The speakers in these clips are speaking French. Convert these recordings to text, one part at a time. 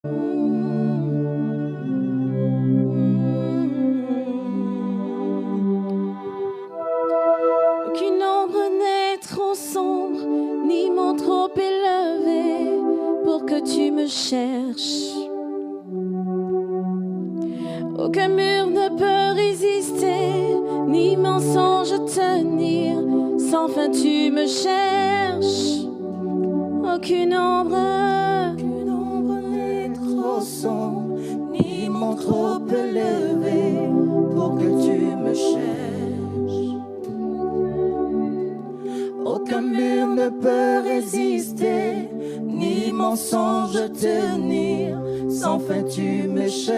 Aucune ombre n'est trop sombre, ni mont trop élevé pour que tu me cherches. Aucun mur ne peut résister, ni mensonge tenir. Sans fin tu me cherches. Aucune ombre n'est trop sombre, ni mont trop élevé pour que tu me cherches. Aucun mur ne peut résister, ni mensonge tenir. Sans fin tu me cherches.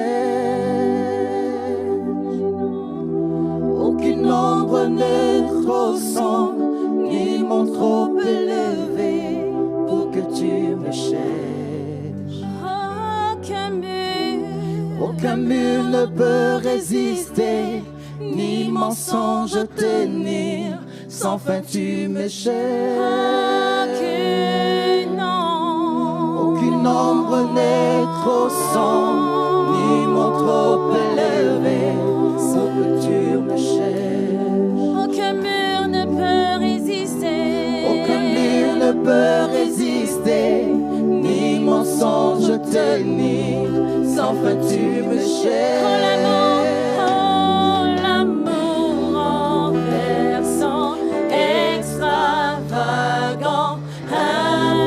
Aucune ombre n'est trop sombre, ni mont trop élevé pour que tu me cherches. Aucun mur ne peut résister, ni mensonge tenir. Sans fin tu me cherches. Aucune ombre n'est trop sombre, ni mont trop élevé pour que tu me cherches. Aucun mur ne peut résister. Aucun mur ne peut résister, ni mensonge tenir. Sans fin tu me cherches. Oh l'amour renversant, extravagant,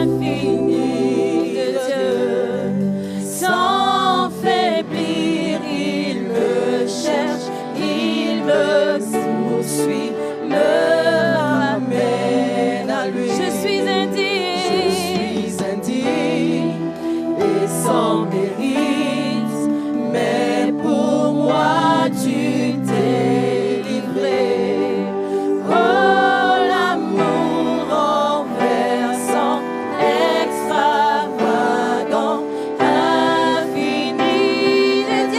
infini de Dieu. Sans faiblir, il me cherche, il me poursuit, me ramène à lui. Je suis indigne et sans mérite, mais pour moi tu t'es livré. Oh l'amour renversant, extravagant, infini de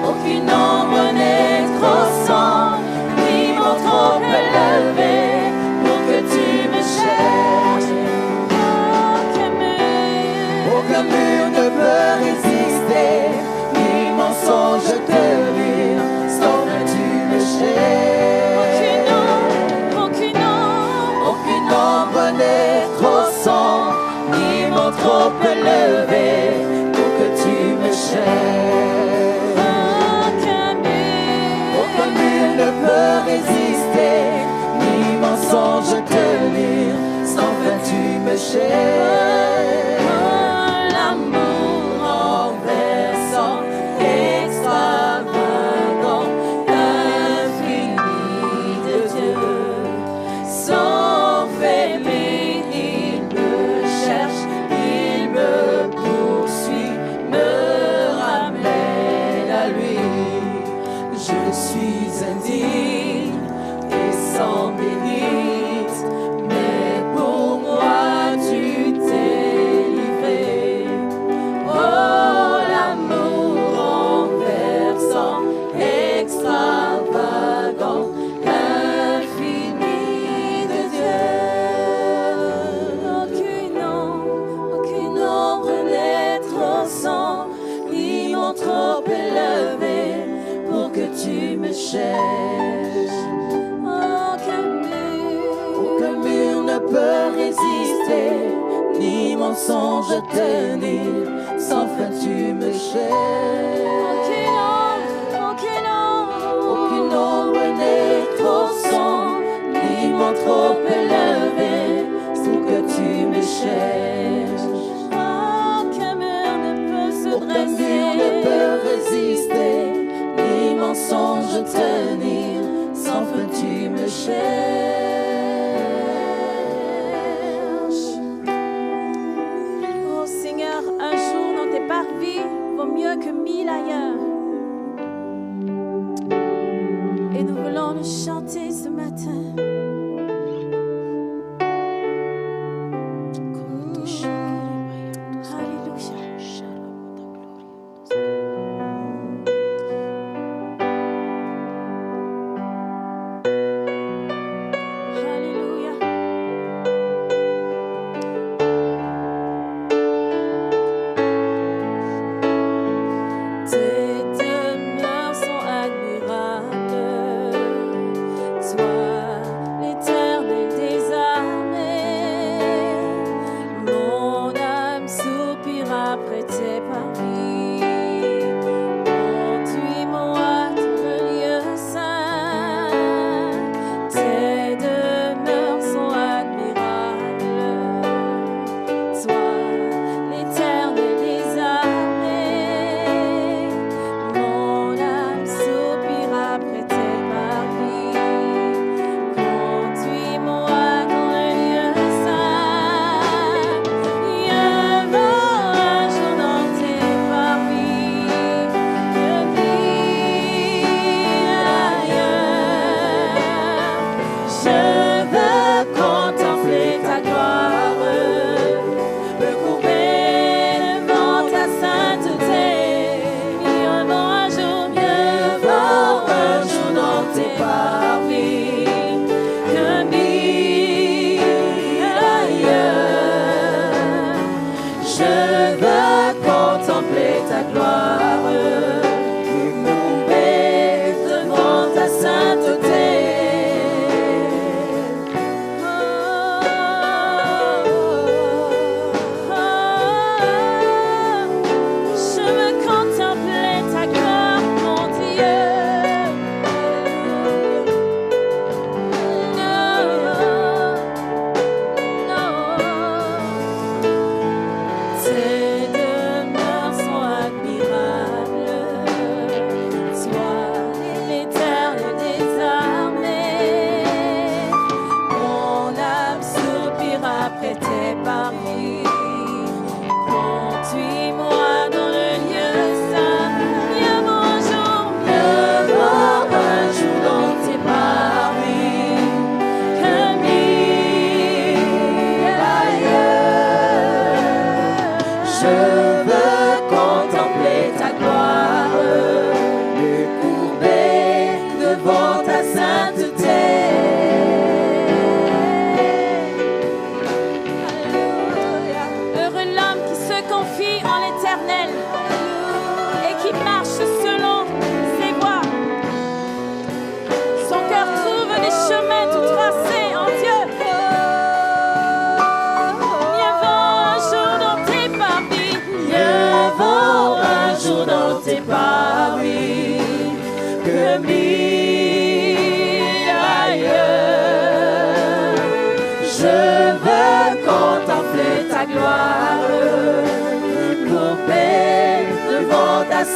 Aucune ombre n'est trop sombre, ni mont trop élevé pour que tu me cherches. Aucun mur ne peut résister, ni mensonge tenir. Sans fin tu me cherches. Aucune ombre n'est trop sombre, ni mont trop élevé pour que tu me cherches. Aucun mur ne peut résister, ni mensonge tenir. Sans fin tu me cherches. L'amour renversant, extravagant, infini de Dieu. Sans faiblir, il me cherche, il me poursuit, me ramène à lui. Je suis indigne et sans mérite, mais pour moi tu t'es livré. Oh l'amour renversant, extravagant, infini de Dieu. Aucune ombre n'est trop sombre, ni mont trop élevé pour que tu me cherches. Aucun mur ne peut résister, ni mensonge tenir. Sans fin tu me cherches. Aucune ombre n'est trop sombre, ni mont trop élevé pour que tu me cherches. Aucun mur ne peut se Aucun mur ne peut résister, ni mensonge tenir. Sans fin tu me cherches. Oh Seigneur, un jour dans tes parvis vaut mieux que 1000 ailleurs. Et nous voulons le chanter ce matin. Alléluia.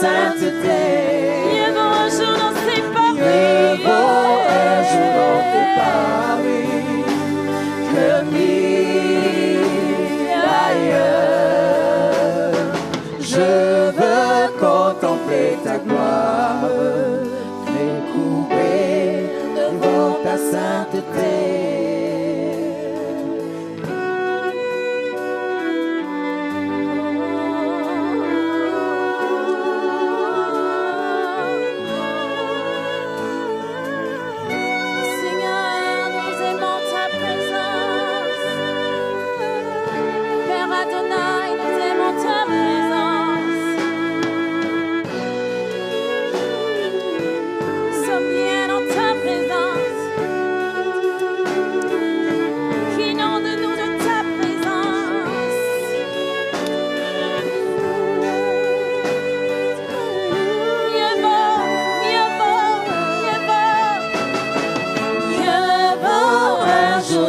sainteté. Mieux vaut un jour dans ses parvis. Mieux vaut un jour dans tes parvis que mille ailleurs. Je veux contempler ta gloire, m'écouper devant ta sainteté.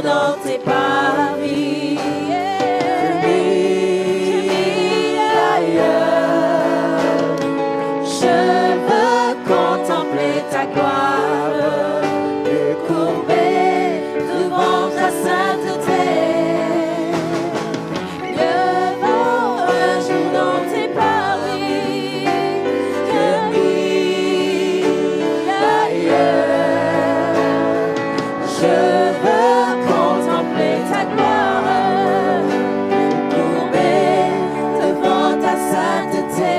Dans tes parvis, mille ailleurs. Je veux contempler ta gloire, me courber devant ta sainteté. Mieux vaut un jour dans tes parvis que mille ailleurs. Je veux contempler ta gloire, courber devant ta sainteté.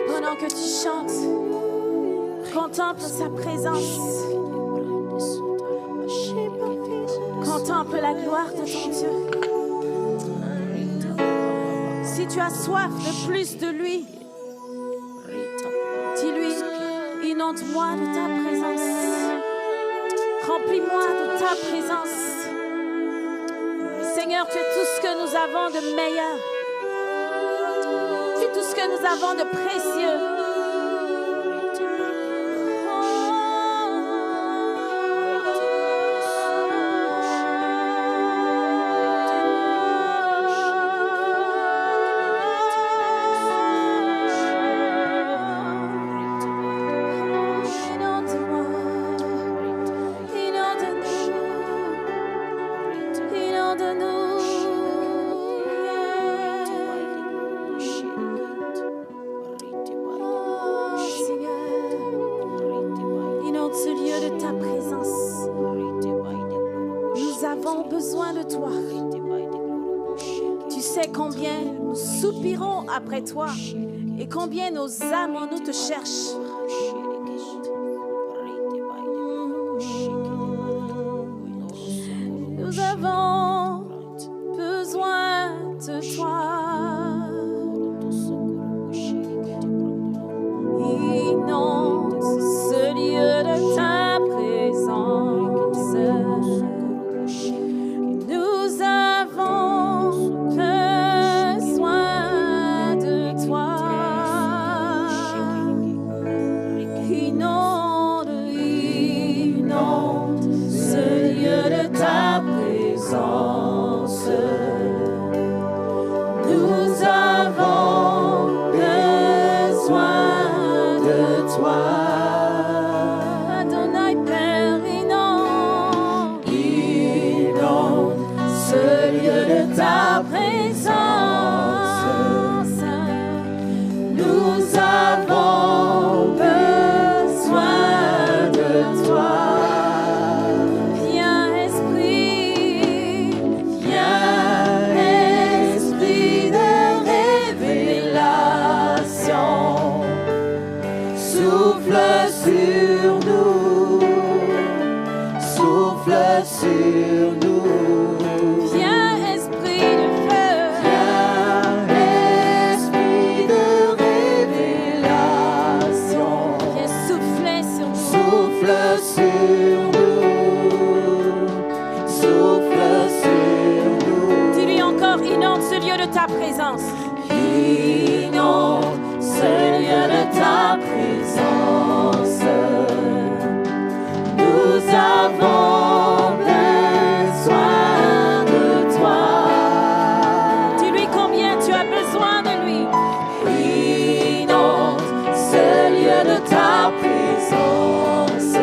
Pendant que tu chantes, contemple sa présence. Contemple la gloire de ton Dieu. Si tu as soif de plus de lui, dis-lui, inonde-moi de ta présence. Remplis-moi de ta présence. Seigneur, tu es tout ce que nous avons de meilleur. Tu es tout ce que nous avons de précieux. Combien nous soupirons après toi et combien nos âmes en nous te cherchent. Nous avons besoin de toi. Inonde ce lieu de ta présence. Nous avons besoin de toi. Inonde, inonde ce lieu de ta présence. Nous avons besoin de toi. Adonai Père, inonde, inonde ce lieu de ta présence. Nous avons besoin de toi. Viens Esprit, viens Esprit de révélation. Souffle sur nous, souffle sur nous. Viens Esprit de feu, viens Esprit de révélation. Viens souffler sur nous, souffle sur nous, souffle sur nous. Dis-lui encore, inonde ce lieu de ta présence. Inonde ce lieu de ta présence. Nous avons besoin de toi. Dis-lui combien tu as besoin de lui. Inonde ce lieu de ta présence.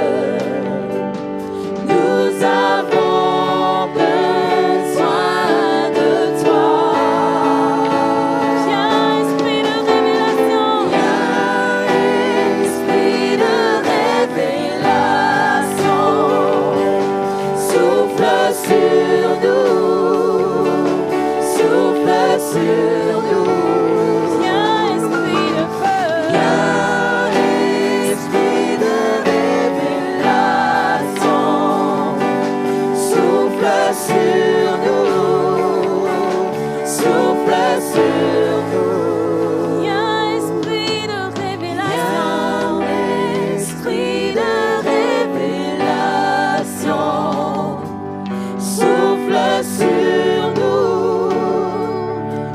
Nous avons besoin de toi. Viens, esprit de révélation. Viens, esprit de révélation. Souffle sur nous. Souffle sur nous. Viens, esprit de feu. Viens, esprit de révélation. Souffle sur nous. Souffle sur nous. Viens, esprit de révélation. Viens, esprit de révélation. Souffle sur nous.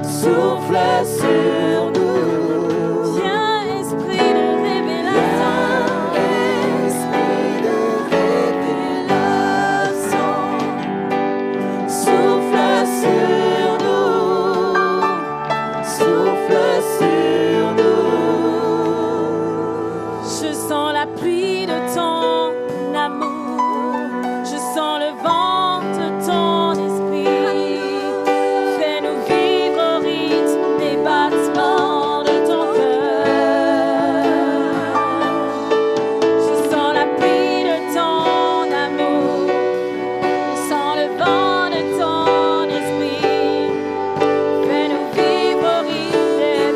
Souffle sur nous. Viens, esprit de révélation. Esprit de révélation. Souffle sur nous. Souffle sur nous. Je sens la pluie de ton amour. Je sens le vent de ton esprit. Fais-nous vivre au rythme des battements de ton cœur. Je sens la pluie de ton amour. Je sens le vent de ton esprit. Fais-nous vivre au rythme des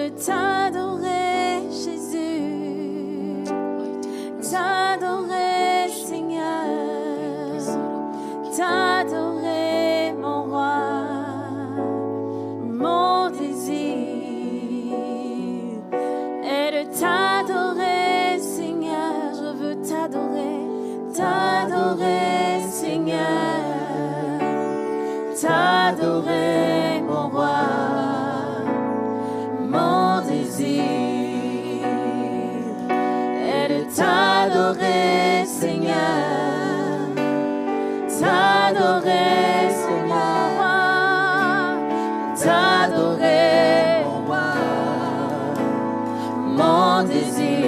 de t'adorer, Jésus, t'adorer, Seigneur, t'adorer, mon roi, mon désir est de t'adorer, Seigneur, je veux t'adorer, t'adorer, Seigneur, t'adorer, mon roi. Mon désir est de t'adorer, Seigneur, t'adorer, Seigneur, t'adorer, mon roi. Mon désir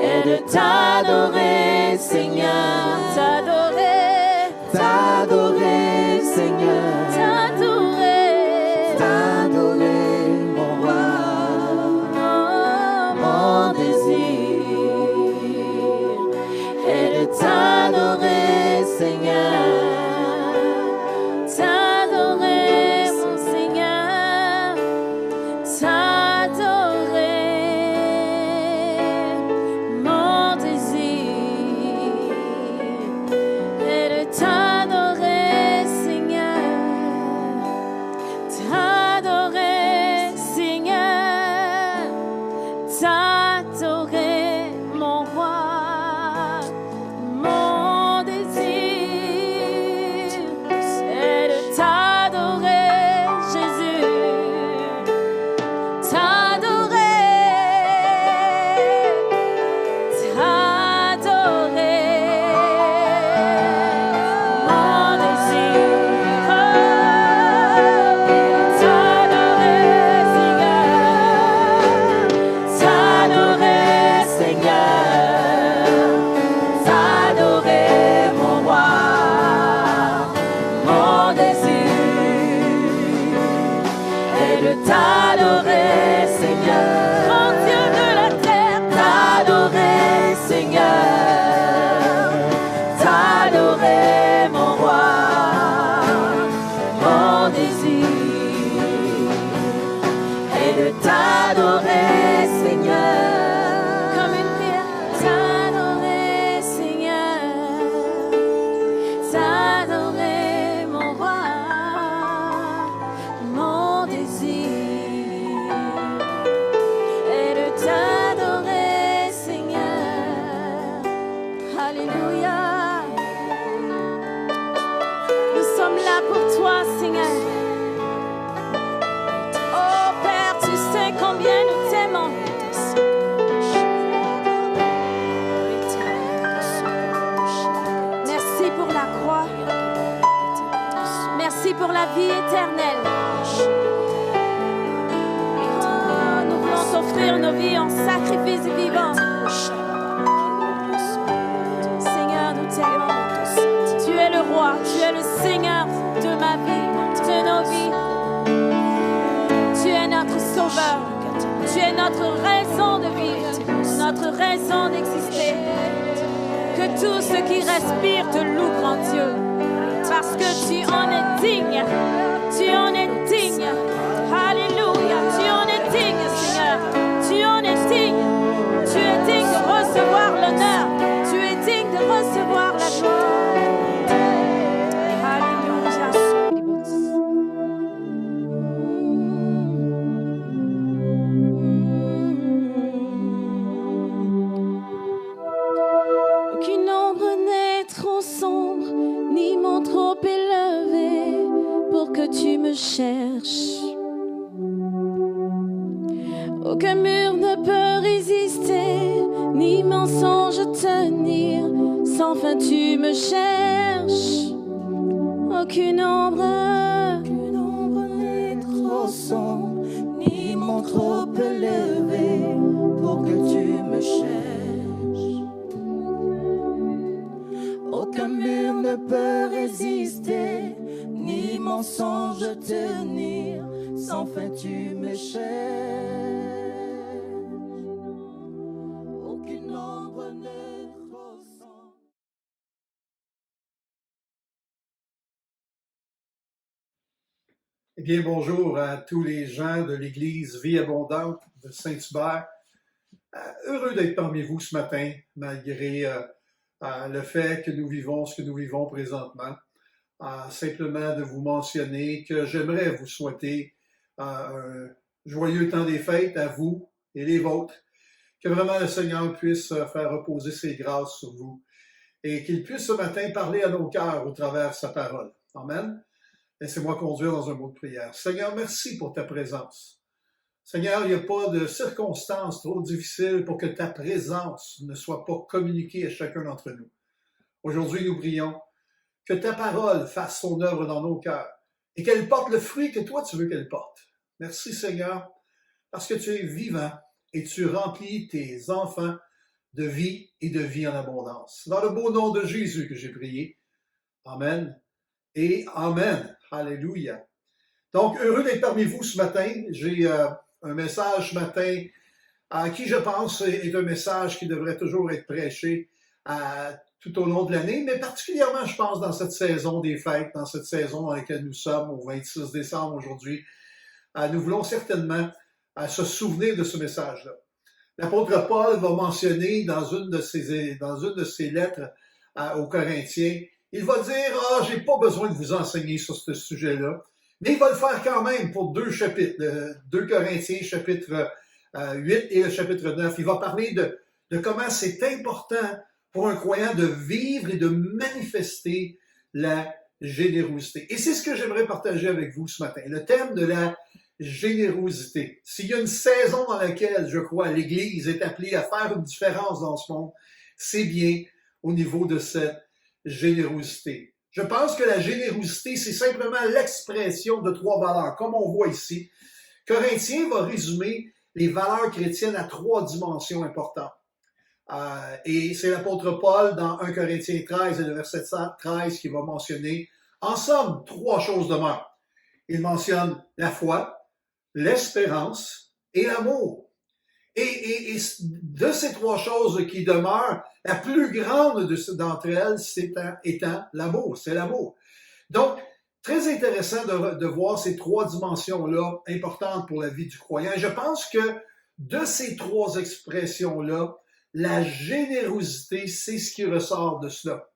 est de t'adorer, Seigneur, t'adorer, t'adorer, Seigneur, t'adorer, mon roi. Mon désir est de t'adorer, Seigneur, t'adorer, mon Seigneur, t'adorer. Mon désir est de t'adorer, Seigneur, t'adorer, Seigneur, t'adorer, mon roi. Mon désir est de t'adorer, Jésus, t'adorer, t'adorer. Mon désir t'adorer, Seigneur, t'adorer, mon roi. Mon désir est de t'adorer, Seigneur, grand Dieu de la terre, t'adorer, Seigneur, t'adorer, mon roi. Mon désir est de t'adorer, Seigneur, comme une pierre, t'adorer, Seigneur, t'adorer, mon roi. Mon désir est de t'adorer, Seigneur. Alléluia. Nous sommes là pour toi, Seigneur. Oh Père, tu sais combien nous t'aimons. Merci pour la croix. Merci pour la vie éternelle. Oh, nous voulons t'offrir nos vies en sacrifice vivant. Seigneur, nous t'aimons. Tu es le roi, tu es le Seigneur de ma vie, de nos vies. Tu es notre sauveur. Tu es notre raison de vivre, notre raison d'exister. Que tout ce qui respire te loue, grand Dieu, parce que tu en es digne. Tu en es digne. Alléluia. Tu en es digne, Seigneur. Tu en es digne. Tu es digne de recevoir l'honneur. Tu es digne de recevoir la gloire. Alléluia. Aucune ombre n'est trop sombre, ni mon trop élevé pour que tu me cherches. Aucun mur ne peut résister, ni mensonge tenir. Sans fin tu me cherches. Aucune ombre n'est trop sombre, ni mon trop élevé pour que tu me cherches. Aucun mur ne peut résister, ni mensonge tenir. Sans fin tu me cherches. Aucune ombre n'est trop sombre. Eh bien, bonjour à tous les gens de l'Église Vie Abondante de Saint-Hubert. Heureux d'être parmi vous ce matin, malgré le fait que nous vivons ce que nous vivons présentement. Simplement de vous mentionner que j'aimerais vous souhaiter un joyeux temps des fêtes à vous et les vôtres. Que vraiment le Seigneur puisse faire reposer ses grâces sur vous et qu'il puisse ce matin parler à nos cœurs au travers de sa parole. Amen. Laissez-moi conduire dans un mot de prière. Seigneur, merci pour ta présence. Seigneur, il n'y a pas de circonstances trop difficiles pour que ta présence ne soit pas communiquée à chacun d'entre nous. Aujourd'hui, nous prions que ta parole fasse son œuvre dans nos cœurs et qu'elle porte le fruit que toi tu veux qu'elle porte. Merci Seigneur, parce que tu es vivant et tu remplis tes enfants de vie et de vie en abondance. Dans le beau nom de Jésus que j'ai prié. Amen et Amen. Alléluia. Donc, heureux d'être parmi vous ce matin. J'ai un message ce matin qui, je pense, est un message qui devrait toujours être prêché tout au long de l'année, mais particulièrement, je pense, dans cette saison des fêtes, dans cette saison dans laquelle nous sommes, au 26 décembre aujourd'hui. Nous voulons certainement se souvenir de ce message-là. L'apôtre Paul va mentionner dans une de ses lettres aux Corinthiens, il va dire « Ah, j'ai pas besoin de vous enseigner sur ce sujet-là », mais il va le faire quand même pour deux chapitres, 2 Corinthiens, chapitre 8 et le chapitre 9. Il va parler de comment c'est important pour un croyant de vivre et de manifester la générosité. Et c'est ce que j'aimerais partager avec vous ce matin, le thème de la générosité. S'il y a une saison dans laquelle, je crois, l'Église est appelée à faire une différence dans ce monde, c'est bien au niveau de cette générosité. Je pense que la générosité, c'est simplement l'expression de 3 valeurs, comme on voit ici. Corinthiens va résumer les valeurs chrétiennes à 3 dimensions importantes. Et c'est l'apôtre Paul, dans 1 Corinthiens 13 et le verset 13, qui va mentionner, en somme, 3 choses demeurent. Il mentionne la foi, l'espérance et l'amour. Et de ces 3 choses qui demeurent, la plus grande d'entre elles étant l'amour. C'est l'amour. Donc, très intéressant de voir ces 3 dimensions-là importantes pour la vie du croyant. Et je pense que de ces 3 expressions-là, la générosité, c'est ce qui ressort de cela.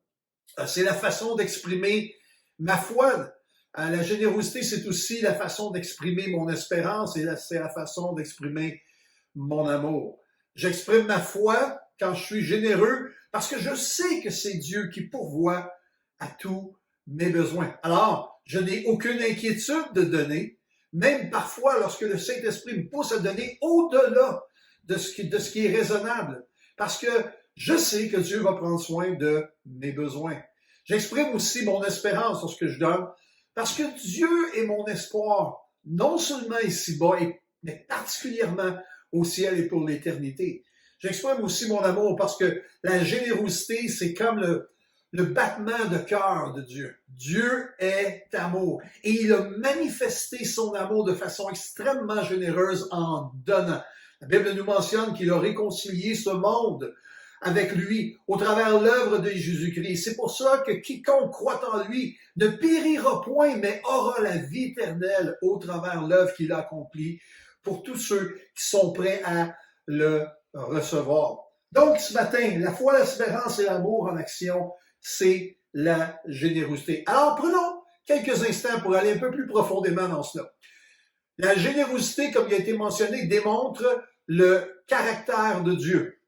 C'est la façon d'exprimer ma foi. La générosité, c'est aussi la façon d'exprimer mon espérance et c'est la façon d'exprimer mon amour. J'exprime ma foi quand je suis généreux parce que je sais que c'est Dieu qui pourvoit à tous mes besoins. Alors, je n'ai aucune inquiétude de donner, même parfois lorsque le Saint-Esprit me pousse à donner au-delà de ce qui est raisonnable, parce que je sais que Dieu va prendre soin de mes besoins. J'exprime aussi mon espérance lorsque je donne, parce que Dieu est mon espoir, non seulement ici-bas, mais particulièrement au ciel et pour l'éternité. J'exprime aussi mon amour parce que la générosité, c'est comme le battement de cœur de Dieu. Dieu est amour. Et il a manifesté son amour de façon extrêmement généreuse en donnant. La Bible nous mentionne qu'il a réconcilié ce monde avec lui au travers l'œuvre de Jésus-Christ. C'est pour ça que quiconque croit en lui ne périra point, mais aura la vie éternelle au travers l'œuvre qu'il a accomplie pour tous ceux qui sont prêts à le recevoir. Donc, ce matin, la foi, l'espérance et l'amour en action, c'est la générosité. Alors, prenons quelques instants pour aller un peu plus profondément dans cela. La générosité, comme il a été mentionné, démontre le caractère de Dieu.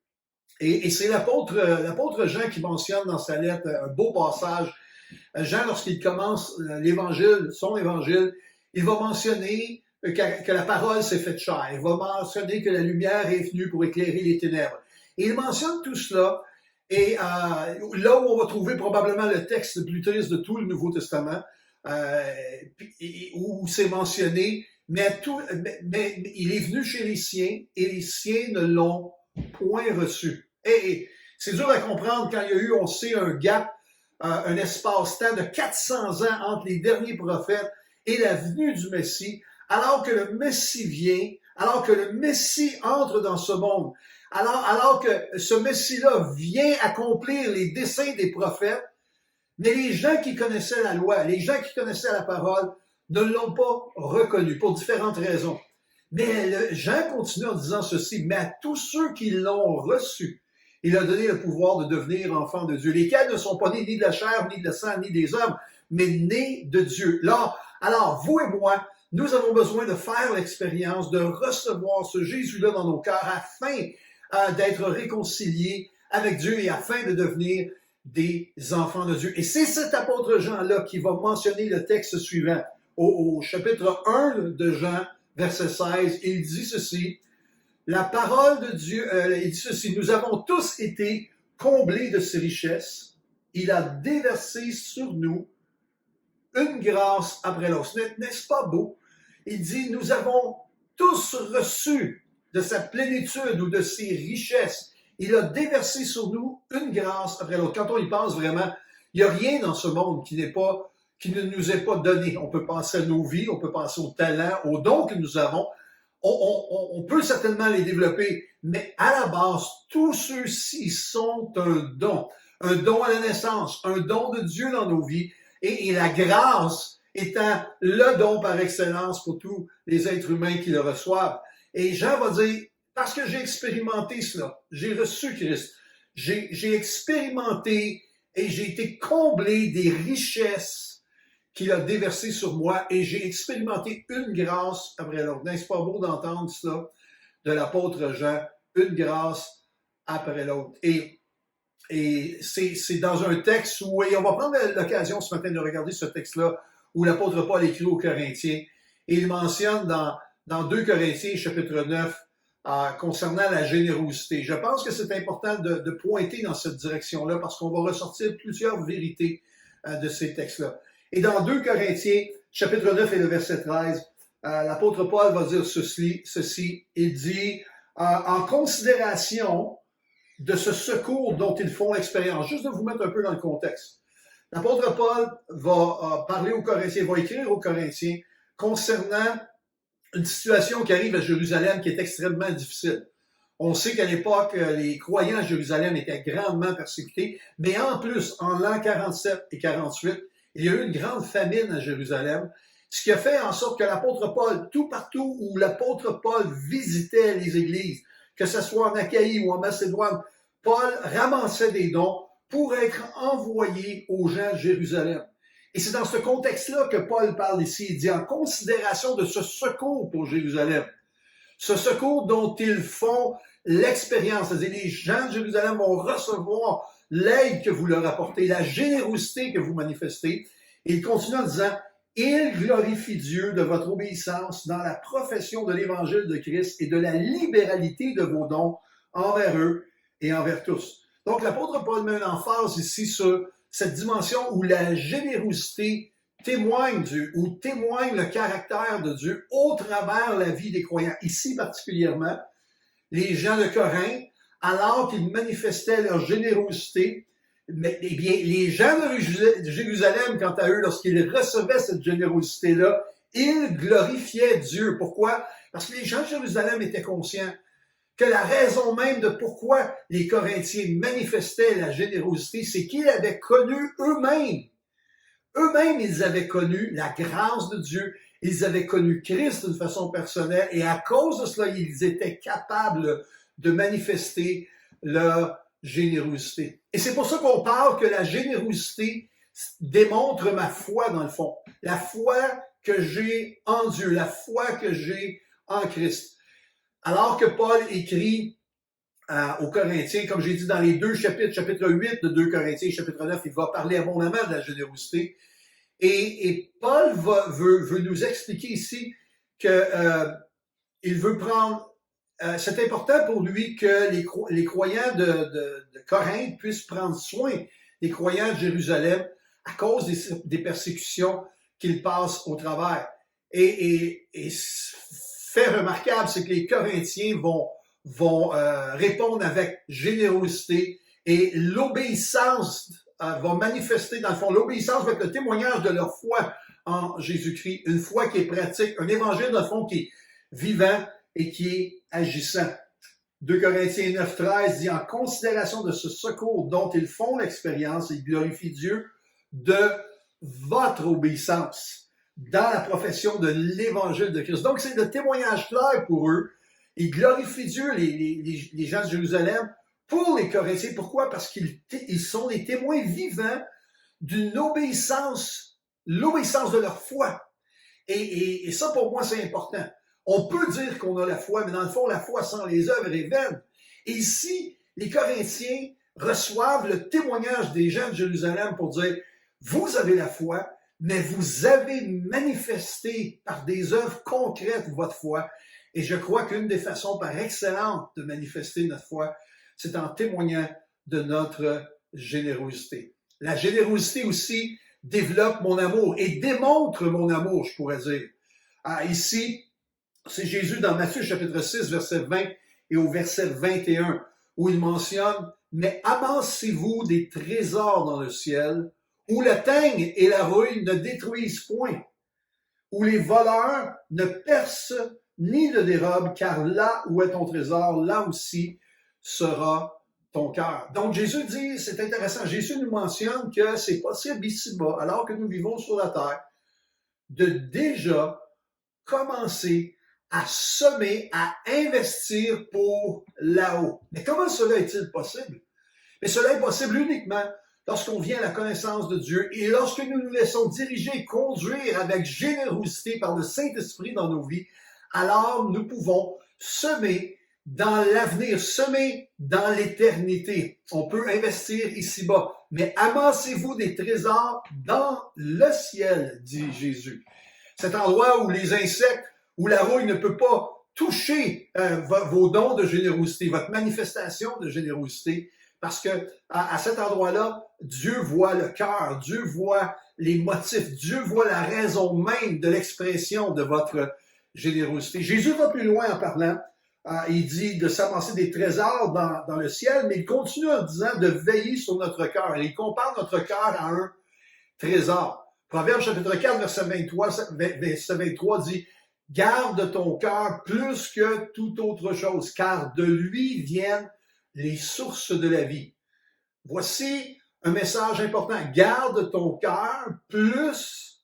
Et c'est l'apôtre Jean qui mentionne dans sa lettre un beau passage. Jean, lorsqu'il commence son évangile, il va mentionner que la parole s'est faite chair. Il va mentionner que la lumière est venue pour éclairer les ténèbres. Et il mentionne tout cela. Et là où on va trouver probablement le texte le plus triste de tout le Nouveau Testament, où c'est mentionné, mais il est venu chez les siens et les siens ne l'ont point reçu. Et c'est dur à comprendre quand il y a eu, on sait, un gap, un espace-temps de 400 ans entre les derniers prophètes et la venue du Messie, alors que le Messie vient, alors que le Messie entre dans ce monde, alors que ce Messie-là vient accomplir les desseins des prophètes, mais les gens qui connaissaient la loi, les gens qui connaissaient la parole, ne l'ont pas reconnu pour différentes raisons. Mais Jean continue en disant ceci, mais à tous ceux qui l'ont reçu, il a donné le pouvoir de devenir enfants de Dieu, lesquels ne sont pas nés ni de la chair, ni de la sang, ni des hommes, mais nés de Dieu. Alors, vous et moi, nous avons besoin de faire l'expérience, de recevoir ce Jésus-là dans nos cœurs afin d'être réconciliés avec Dieu et afin de devenir des enfants de Dieu. Et c'est cet apôtre Jean-là qui va mentionner le texte suivant. Au chapitre 1 de Jean, verset 16, il dit ceci, la parole de Dieu, il dit ceci, nous avons tous été comblés de ses richesses, il a déversé sur nous une grâce après l'autre. N'est-ce pas beau? Il dit, nous avons tous reçu de sa plénitude ou de ses richesses. Il a déversé sur nous une grâce après l'autre. Quand on y pense vraiment, il n'y a rien dans ce monde qui ne nous est pas donné. On peut penser à nos vies, on peut penser aux talents, aux dons que nous avons. On peut certainement les développer, mais à la base, tous ceux-ci sont un don à la naissance, un don de Dieu dans nos vies, et la grâce étant le don par excellence pour tous les êtres humains qui le reçoivent. Et Jean va dire, parce que j'ai expérimenté cela, j'ai reçu Christ, j'ai expérimenté et j'ai été comblé des richesses qu'il a déversées sur moi et j'ai expérimenté une grâce après l'autre. N'est-ce pas beau d'entendre cela de l'apôtre Jean, une grâce après l'autre. Et c'est dans un texte où, et on va prendre l'occasion ce matin de regarder ce texte-là, où l'apôtre Paul écrit aux Corinthiens, et il mentionne dans 2 Corinthiens, chapitre 9, concernant la générosité. Je pense que c'est important de pointer dans cette direction-là, parce qu'on va ressortir plusieurs vérités de ces textes-là. Et dans 2 Corinthiens, chapitre 9 et le verset 13, l'apôtre Paul va dire ceci, il dit, en considération de ce secours dont ils font l'expérience, juste de vous mettre un peu dans le contexte. L'apôtre Paul va parler aux Corinthiens, va écrire aux Corinthiens concernant une situation qui arrive à Jérusalem qui est extrêmement difficile. On sait qu'à l'époque, les croyants à Jérusalem étaient grandement persécutés, mais en plus, en l'an 47 et 48, il y a eu une grande famine à Jérusalem, ce qui a fait en sorte que l'apôtre Paul, tout partout où l'apôtre Paul visitait les églises, que ce soit en Achaïe ou en Macédoine, Paul ramassait des dons pour être envoyé aux gens de Jérusalem. Et c'est dans ce contexte-là que Paul parle ici. Il dit en considération de ce secours pour Jérusalem, ce secours dont ils font l'expérience, c'est-à-dire les gens de Jérusalem vont recevoir l'aide que vous leur apportez, la générosité que vous manifestez. Et il continue en disant, il glorifie Dieu de votre obéissance dans la profession de l'évangile de Christ et de la libéralité de vos dons envers eux et envers tous. Donc l'apôtre Paul met une emphase ici sur cette dimension où la générosité témoigne Dieu, ou témoigne le caractère de Dieu au travers la vie des croyants. Ici particulièrement, les gens de Corinthe, alors qu'ils manifestaient leur générosité, mais, eh bien, les gens de Jérusalem, quant à eux, lorsqu'ils recevaient cette générosité-là, ils glorifiaient Dieu. Pourquoi? Parce que les gens de Jérusalem étaient conscients que la raison même de pourquoi les Corinthiens manifestaient la générosité, c'est qu'ils avaient connu eux-mêmes. Eux-mêmes, ils avaient connu la grâce de Dieu. Ils avaient connu Christ d'une façon personnelle et à cause de cela, ils étaient capables de manifester leur générosité. Et c'est pour ça qu'on parle que la générosité démontre ma foi dans le fond. La foi que j'ai en Dieu, la foi que j'ai en Christ. Alors que Paul écrit aux Corinthiens, comme j'ai dit dans les 2 chapitres, chapitre 8 de 2 Corinthiens, chapitre 9, il va parler abondamment de la générosité. Et Paul veut nous expliquer ici que il veut prendre... c'est important pour lui que les croyants de Corinthe puissent prendre soin des croyants de Jérusalem à cause des persécutions qu'ils passent au travers. Et fait remarquable, c'est que les Corinthiens vont répondre avec générosité et l'obéissance va manifester, dans le fond, l'obéissance va être le témoignage de leur foi en Jésus-Christ, une foi qui est pratique, un évangile, dans le fond, qui est vivant et qui est agissant. 2 Corinthiens 9, 13 dit, en considération de ce secours dont ils font l'expérience, ils glorifient Dieu de votre obéissance. dans la profession de l'Évangile de Christ. Donc, c'est le témoignage clair pour eux. Ils glorifient Dieu, les gens de Jérusalem, pour les Corinthiens. Pourquoi? Parce qu'ils sont les témoins vivants d'une obéissance, l'obéissance de leur foi. Et ça, pour moi, c'est important. On peut dire qu'on a la foi, mais dans le fond, la foi sans les œuvres est vaine. Et ici, les Corinthiens reçoivent le témoignage des gens de Jérusalem pour dire, vous avez la foi, mais vous avez manifesté par des œuvres concrètes votre foi. Et je crois qu'une des façons par excellence de manifester notre foi, c'est en témoignant de notre générosité. La générosité aussi développe mon amour et démontre mon amour, je pourrais dire. Ici, c'est Jésus dans Matthieu chapitre 6, verset 20 et au verset 21, où il mentionne « Mais amassez-vous des trésors dans le ciel, où le teigne et la rouille ne détruisent point, où les voleurs ne percent ni ne dérobent, car là où est ton trésor, là aussi sera ton cœur. » Donc Jésus dit, c'est intéressant, Jésus nous mentionne que c'est possible ici-bas, alors que nous vivons sur la terre, de déjà commencer à semer, à investir pour là-haut. Mais comment cela est-il possible? Mais cela est possible uniquement lorsqu'on vient à la connaissance de Dieu et lorsque nous nous laissons diriger, conduire avec générosité par le Saint-Esprit dans nos vies, alors nous pouvons semer dans l'avenir, semer dans l'éternité. On peut investir ici-bas, mais amassez-vous des trésors dans le ciel, dit Jésus. Cet endroit où les insectes, où la rouille ne peut pas toucher vos dons de générosité, votre manifestation de générosité, parce que à cet endroit-là, Dieu voit le cœur, Dieu voit les motifs, Dieu voit la raison même de l'expression de votre générosité. Jésus va plus loin en parlant. Il dit de s'amasser des trésors dans le ciel, mais il continue en disant de veiller sur notre cœur. Et il compare notre cœur à un trésor. Proverbe chapitre 4, verset 23 dit « Garde ton cœur plus que toute autre chose, car de lui viennent les sources de la vie. » Voici un message important. Garde ton cœur plus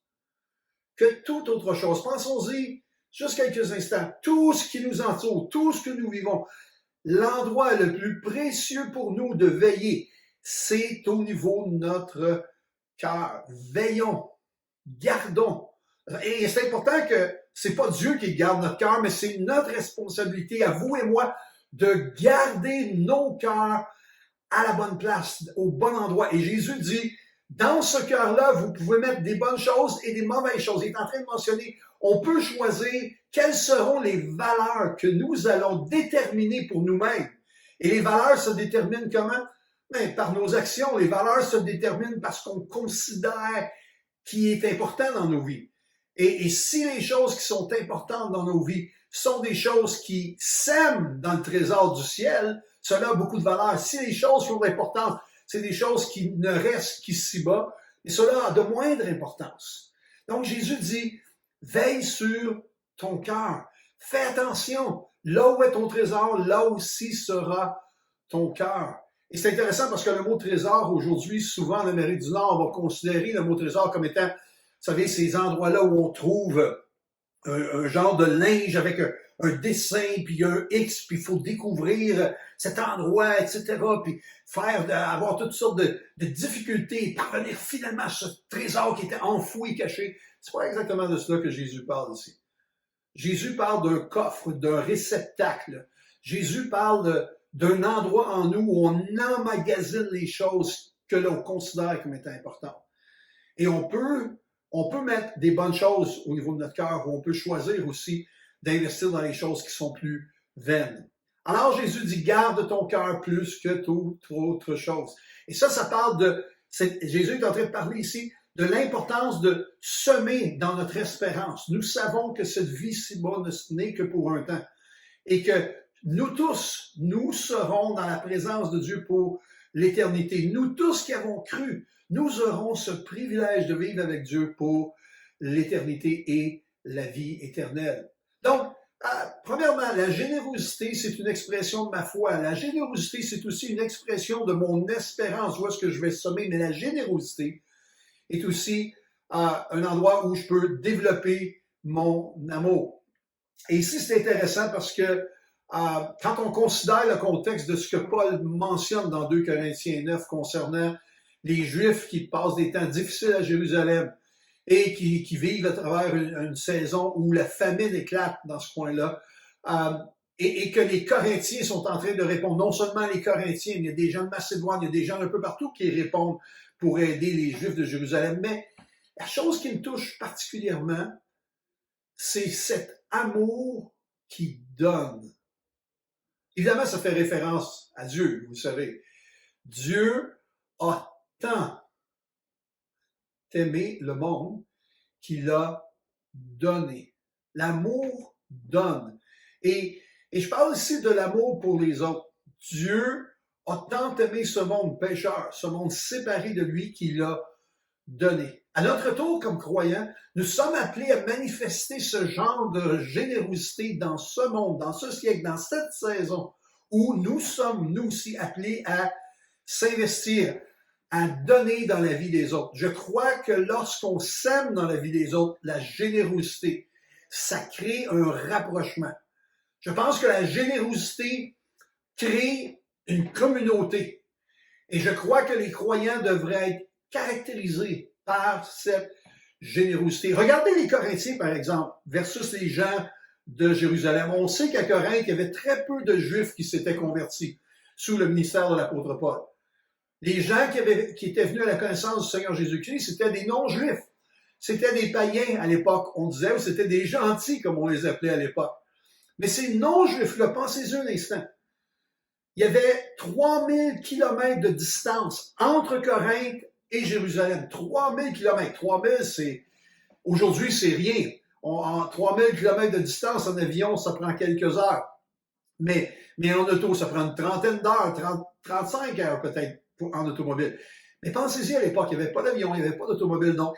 que toute autre chose. Pensons-y juste quelques instants. Tout ce qui nous entoure, tout ce que nous vivons, l'endroit le plus précieux pour nous de veiller, c'est au niveau de notre cœur. Veillons, gardons. Et c'est important que c'est pas Dieu qui garde notre cœur, mais c'est notre responsabilité à vous et moi de garder nos cœurs à la bonne place, au bon endroit. Et Jésus dit, dans ce cœur-là, vous pouvez mettre des bonnes choses et des mauvaises choses. Il est en train de mentionner, on peut choisir quelles seront les valeurs que nous allons déterminer pour nous-mêmes. Et les valeurs se déterminent comment? Ben, par nos actions. Les valeurs se déterminent parce qu'on considère qui est important dans nos vies. Et si les choses qui sont importantes dans nos vies sont des choses qui sèment dans le trésor du ciel, cela a beaucoup de valeur. Si les choses sont importantes, c'est des choses qui ne restent qu'ici-bas, et cela a de moindre importance. Donc Jésus dit, veille sur ton cœur. Fais attention. Là où est ton trésor, là aussi sera ton cœur. Et c'est intéressant parce que le mot trésor, aujourd'hui, souvent en Amérique du Nord, on va considérer le mot trésor comme étant, vous savez, ces endroits-là où on trouve un genre de linge avec un dessin, puis un X, puis il faut découvrir cet endroit, etc., puis avoir toutes sortes de difficultés, et parvenir finalement à ce trésor qui était enfoui, caché. C'est pas exactement de cela que Jésus parle ici. Jésus parle d'un coffre, d'un réceptacle. Jésus parle d'un endroit en nous où on emmagasine les choses que l'on considère comme étant importantes. Et on peut mettre des bonnes choses au niveau de notre cœur, ou on peut choisir aussi d'investir dans les choses qui sont plus vaines. Alors Jésus dit, garde ton cœur plus que toute autre chose. Et ça parle Jésus est en train de parler ici de l'importance de semer dans notre espérance. Nous savons que cette vie ci-bas n'est que pour un temps. Et que nous tous, nous serons dans la présence de Dieu pour l'éternité. Nous tous qui avons cru, nous aurons ce privilège de vivre avec Dieu pour l'éternité et la vie éternelle. Donc, premièrement, la générosité, c'est une expression de ma foi. La générosité, c'est aussi une expression de mon espérance. Où est-ce que je vais semer? Mais la générosité est aussi un endroit où je peux développer mon amour. Et ici, c'est intéressant parce que quand on considère le contexte de ce que Paul mentionne dans 2 Corinthiens 9 concernant les Juifs qui passent des temps difficiles à Jérusalem et qui vivent à travers une saison où la famine éclate dans ce coin-là, et que les Corinthiens sont en train de répondre, non seulement les Corinthiens, mais il y a des gens de Macédoine, il y a des gens un peu partout qui répondent pour aider les Juifs de Jérusalem. Mais la chose qui me touche particulièrement, c'est cet amour qui donne. Évidemment, ça fait référence à Dieu, vous savez. Dieu a tant aimé le monde qu'il a donné. L'amour donne. Et je parle ici de l'amour pour les autres. Dieu a tant aimé ce monde pécheur, ce monde séparé de lui qu'il a donné. À notre tour, comme croyants, nous sommes appelés à manifester ce genre de générosité dans ce monde, dans ce siècle, dans cette saison, où nous sommes, nous aussi, appelés à s'investir, à donner dans la vie des autres. Je crois que lorsqu'on sème dans la vie des autres la générosité, ça crée un rapprochement. Je pense que la générosité crée une communauté. Et je crois que les croyants devraient être caractérisés par cette générosité. Regardez les Corinthiens, par exemple, versus les gens de Jérusalem. On sait qu'à Corinthe, il y avait très peu de Juifs qui s'étaient convertis sous le ministère de l'apôtre Paul. Les gens qui étaient venus à la connaissance du Seigneur Jésus-Christ, c'était des non-Juifs. C'était des païens à l'époque. On disait, c'était des gentils, comme on les appelait à l'époque. Mais ces non-Juifs-là, pensez-y un instant. Il y avait 3000 kilomètres de distance entre Corinthe et Jérusalem. 3000 kilomètres. 3000, aujourd'hui, c'est rien. En 3000 kilomètres de distance en avion, ça prend quelques heures. Mais en auto, ça prend une trentaine d'heures, 35 heures peut-être en automobile. Mais pensez-y, à l'époque, il n'y avait pas d'avion, il n'y avait pas d'automobile. Donc,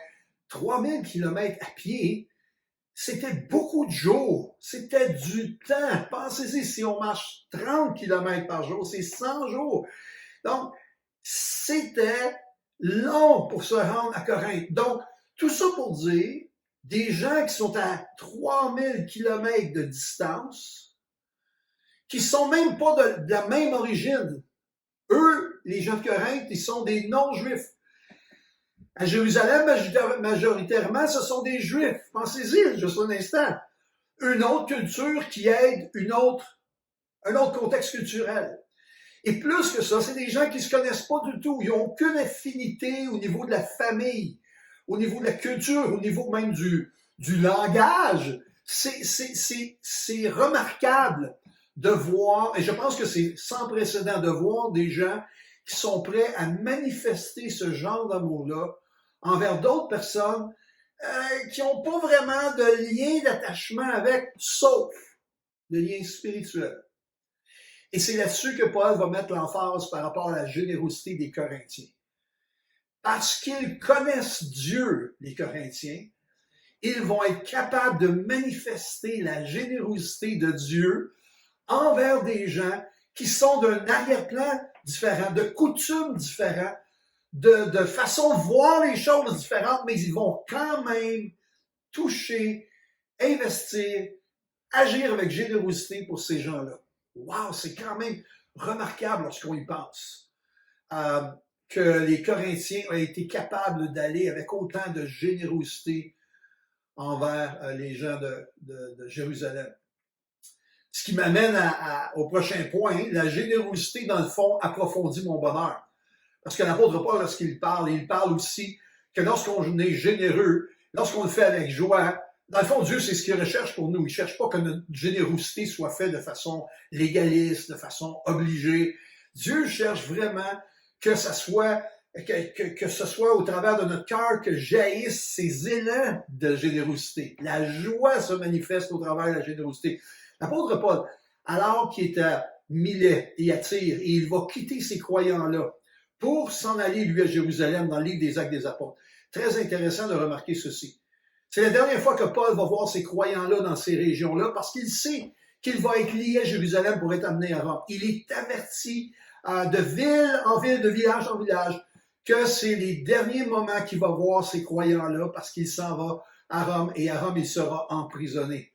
3000 kilomètres à pied, c'était beaucoup de jours. C'était du temps. Pensez-y, si on marche 30 kilomètres par jour, c'est 100 jours. Donc, c'était long pour se rendre à Corinthe. Donc, tout ça pour dire, des gens qui sont à 3000 kilomètres de distance, qui sont même pas de la même origine. Eux, les gens de Corinthe, ils sont des non-juifs. À Jérusalem, majoritairement, ce sont des Juifs. Pensez-y, juste un instant. Une autre culture qui aide un autre contexte culturel. Et plus que ça, c'est des gens qui ne se connaissent pas du tout. Ils n'ont aucune affinité au niveau de la famille, au niveau de la culture, au niveau même du langage. C'est remarquable de voir, et je pense que c'est sans précédent, de voir des gens qui sont prêts à manifester ce genre d'amour-là envers d'autres personnes qui n'ont pas vraiment de lien d'attachement avec, sauf le lien spirituel. Et c'est là-dessus que Paul va mettre l'emphase par rapport à la générosité des Corinthiens. Parce qu'ils connaissent Dieu, les Corinthiens, ils vont être capables de manifester la générosité de Dieu envers des gens qui sont d'un arrière-plan différent, de coutumes différentes, de façon de voir les choses différentes, mais ils vont quand même toucher, investir, agir avec générosité pour ces gens-là. Wow, c'est quand même remarquable lorsqu'on y pense. Que les Corinthiens ont été capables d'aller avec autant de générosité envers les gens de Jérusalem. Ce qui m'amène au prochain point, la générosité, dans le fond, approfondit mon bonheur. Parce que l'apôtre Paul, lorsqu'il parle, il parle aussi que lorsqu'on est généreux, lorsqu'on le fait avec joie, dans le fond, Dieu, c'est ce qu'il recherche pour nous. Il ne cherche pas que notre générosité soit faite de façon légaliste, de façon obligée. Dieu cherche vraiment que ce soit au travers de notre cœur que jaillissent ces élans de générosité. La joie se manifeste au travers de la générosité. L'apôtre Paul, alors qu'il est à Milet et à Tyr, et il va quitter ces croyants-là pour s'en aller, lui, à Jérusalem, dans le livre des Actes des Apôtres. Très intéressant de remarquer ceci. C'est la dernière fois que Paul va voir ces croyants-là dans ces régions-là, parce qu'il sait qu'il va être lié à Jérusalem pour être amené à Rome. Il est averti de ville en ville, de village en village, que c'est les derniers moments qu'il va voir ces croyants-là parce qu'il s'en va à Rome et à Rome, il sera emprisonné.